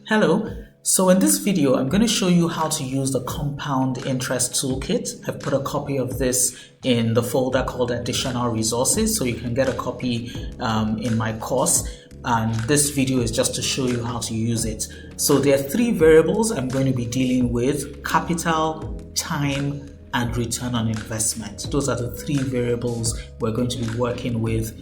Hello. So in this video, I'm going to show you how to use the Compound Interest Toolkit. I've put a copy of this in the folder called Additional Resources, so you can get a copy in my course. And this video is just to show you how to use it. So there are three variables I'm going to be dealing with: capital, time, and return on investment. Those are the three variables we're going to be working with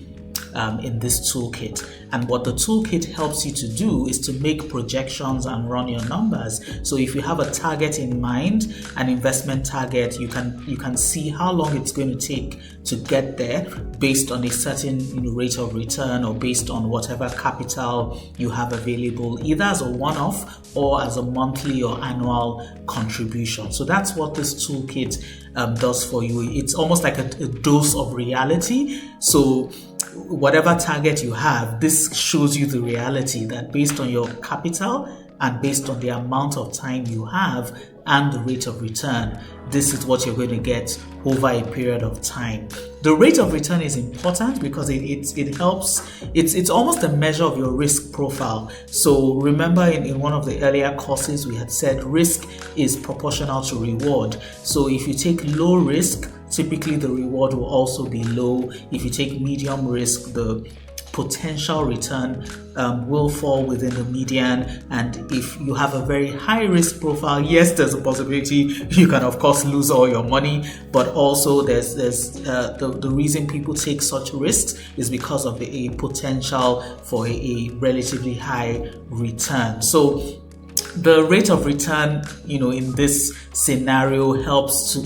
in this toolkit. And what the toolkit helps you to do is to make projections and run your numbers. So if you have a target in mind, an investment target, you can see how long it's going to take to get there based on a certain rate of return, or based on whatever capital you have available, either as a one-off or as a monthly or annual contribution. So that's what this toolkit does for you. It's almost like a dose of reality. So whatever target you have, this shows you the reality that based on your capital and based on the amount of time you have and the rate of return, this is what you're going to get over a period of time. The rate of return is important because it helps. It's almost a measure of your risk profile. So remember, in one of the earlier courses, we had said risk is proportional to reward. So if you take low risk, typically the reward will also be low. If you take medium risk, the potential return will fall within the median. And if you have a very high risk profile, yes, there's a possibility you can of course lose all your money, but also there's the reason people take such risks is because of a potential for a relatively high return. So the rate of return, in this scenario helps to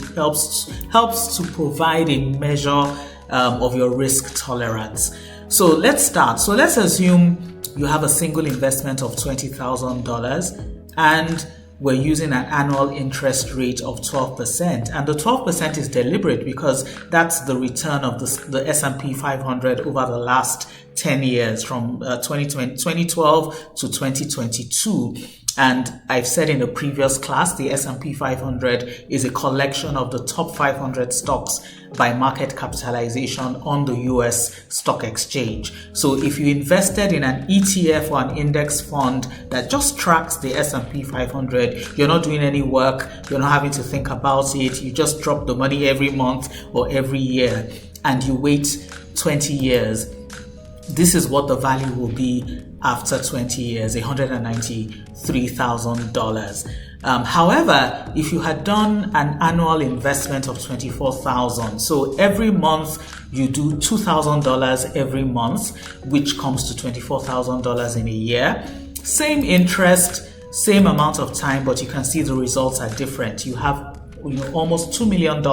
provide a measure of your risk tolerance. So let's start. So let's assume you have a single investment of $20,000 and we're using an annual interest rate of 12%. And the 12% is deliberate because that's the return of the S&P 500 over the last 10 years from 2012 to 2022. And I've said in a previous class, the S&P 500 is a collection of the top 500 stocks by market capitalization on the US stock exchange. So if you invested in an ETF or an index fund that just tracks the S&P 500, you're not doing any work, you're not having to think about it, you just drop the money every month or every year and you wait 20 years. This is what the value will be after 20 years, $193,000. However, if you had done an annual investment of $24,000, so every month you do $2,000 every month, which comes to $24,000 in a year, same interest, same amount of time, but you can see the results are different. You have almost $2 million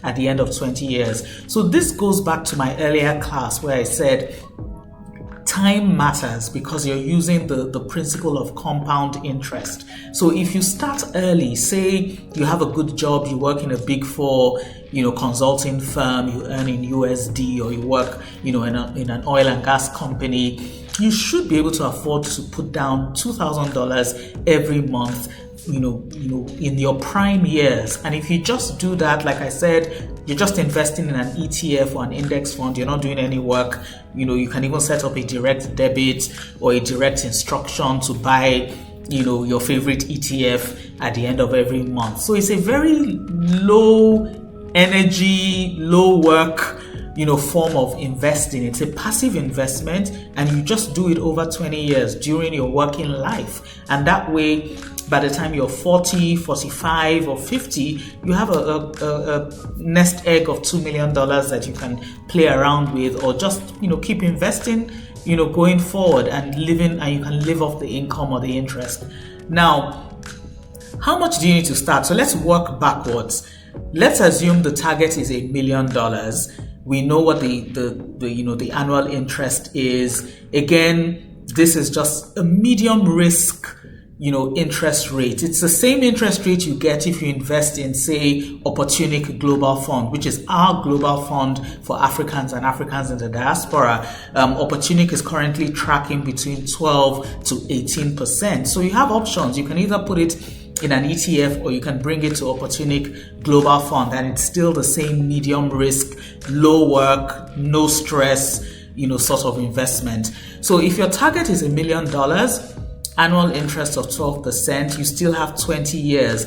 at the end of 20 years. So this goes back to my earlier class where I said time matters because you're using the principle of compound interest. So if you start early, say you have a good job, you work in a big four, consulting firm, you earn in USD, or you work, in an oil and gas company, you should be able to afford to put down $2,000 every month, in your prime years. And if you just do that, like I said, you're just investing in an ETF or an index fund, you're not doing any work. You can even set up a direct debit or a direct instruction to buy, your favorite ETF at the end of every month. So it's a very low energy, low work, form of investing. It's a passive investment and you just do it over 20 years during your working life. And that way, by the time you're 40, 45, or 50, you have a nest egg of $2 million that you can play around with, or just, keep investing, going forward and living, and you can live off the income or the interest. Now, how much do you need to start? So let's work backwards. Let's assume the target is $1 million. We know what the annual interest is. Again, this is just a medium risk interest rate. It's the same interest rate you get if you invest in, say, Opportunic Global Fund, which is our global fund for Africans and Africans in the diaspora. Opportunic is currently tracking between 12 to 18%. So you have options. You can either put it in an ETF or you can bring it to Opportunic Global Fund, and it's still the same medium risk, low work, no stress, sort of investment. So if your target is $1 million, annual interest of 12%, you still have 20 years.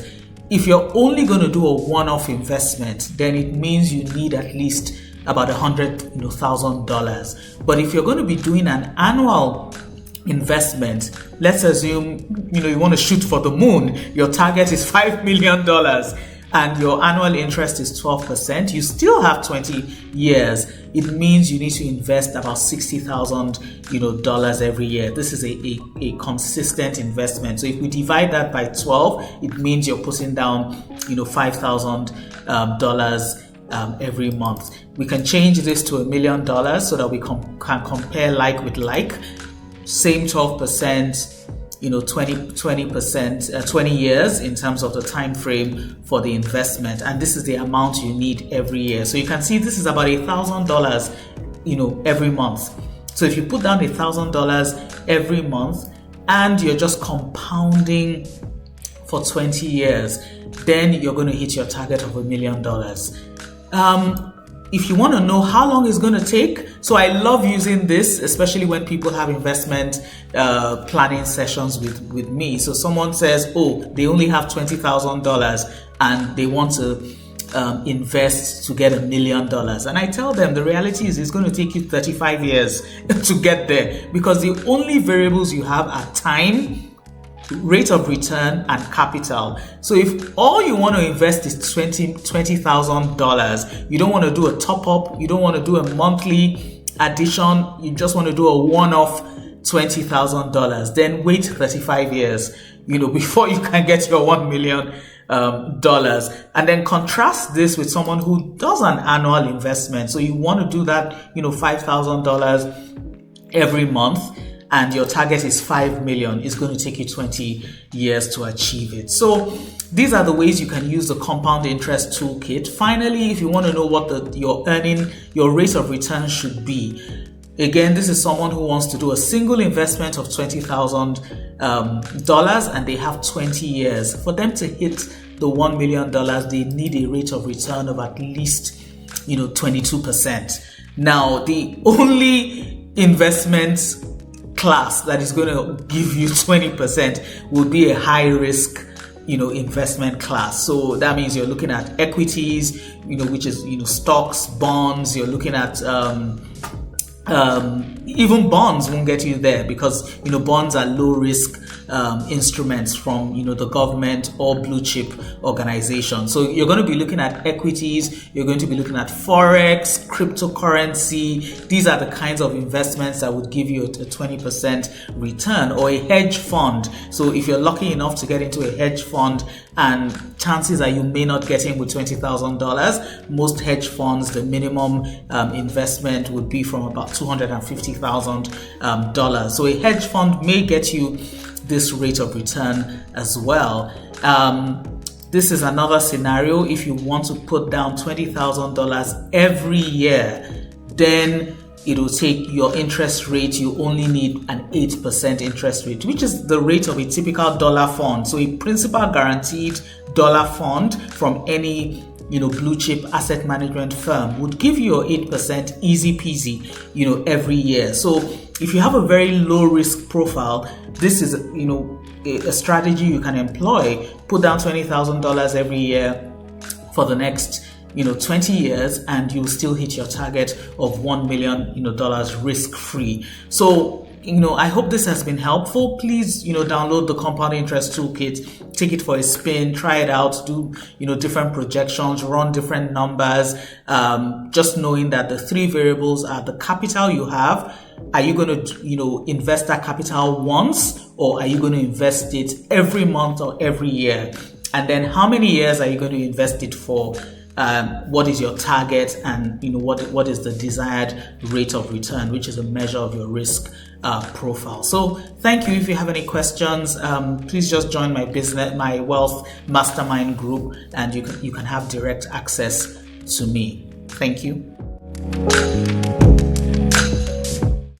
If you're only going to do a one-off investment, then it means you need at least about $100,000. But if you're going to be doing an annual investment, let's assume you want to shoot for the moon, your target is $5 million and your annual interest is 12%, you still have 20 years. It means you need to invest about $60,000 every year. This is a consistent investment. So if we divide that by 12, it means you're putting down $5,000 every month. We can change this to $1 million so that we can compare like with like. Same 12%, 20 years in terms of the time frame for the investment, and this is the amount you need every year. So you can see this is about $1,000 every month. So if you put down $1,000 every month and you're just compounding for 20 years, then you're going to hit your target of $1 million. If you want to know how long it's going to take, so I love using this, especially when people have investment planning sessions with me. So someone says, oh, they only have $20,000 and they want to invest to get $1 million. And I tell them the reality is it's going to take you 35 years to get there, because the only variables you have are time, rate of return, and capital. So if all you want to invest is $20,000, you don't want to do a top up, you don't want to do a monthly addition, you just want to do a one-off $20,000, then wait 35 years, before you can get your $1 million. And then contrast this with someone who does an annual investment. So you want to do that, $5,000 every month, and your target is $5 million. It's going to take you 20 years to achieve it. So these are the ways you can use the compound interest toolkit. Finally, if you want to know what your rate of return should be, again, this is someone who wants to do a single investment of $20,000 and they have 20 years. For them to hit the $1 million, they need a rate of return of at least 22%. Now, the only investment class that is going to give you 20% would be a high risk investment class. So that means you're looking at equities, which is stocks, bonds. You're looking at even bonds won't get you there, because bonds are low risk instruments from the government or blue chip organizations. So you're going to be looking at equities, you're going to be looking at forex, cryptocurrency. These are the kinds of investments that would give you a 20% return, or a hedge fund. So if you're lucky enough to get into a hedge fund, and chances are you may not get in with $20,000, most hedge funds, the minimum investment would be from about $250,000. So a hedge fund may get you this rate of return as well. This is another scenario. If you want to put down $20,000 every year, then it will take your interest rate. You only need an 8% interest rate, which is the rate of a typical dollar fund. So a principal guaranteed dollar fund from any blue chip asset management firm would give you 8% easy peasy, every year. So if you have a very low risk profile, this is, a strategy you can employ. Put down $20,000 every year for the next, 20 years, and you'll still hit your target of $1 million, risk free. So, I hope this has been helpful. Please, download the compound interest toolkit, take it for a spin, try it out, do, different projections, run different numbers, just knowing that the three variables are the capital you have. Are you going to, invest that capital once, or are you going to invest it every month or every year? And then how many years are you going to invest it for? What is your target, and what is the desired rate of return, which is a measure of your risk profile. So thank you. If you have any questions, please just join my wealth mastermind group, and you can have direct access to me. Thank you.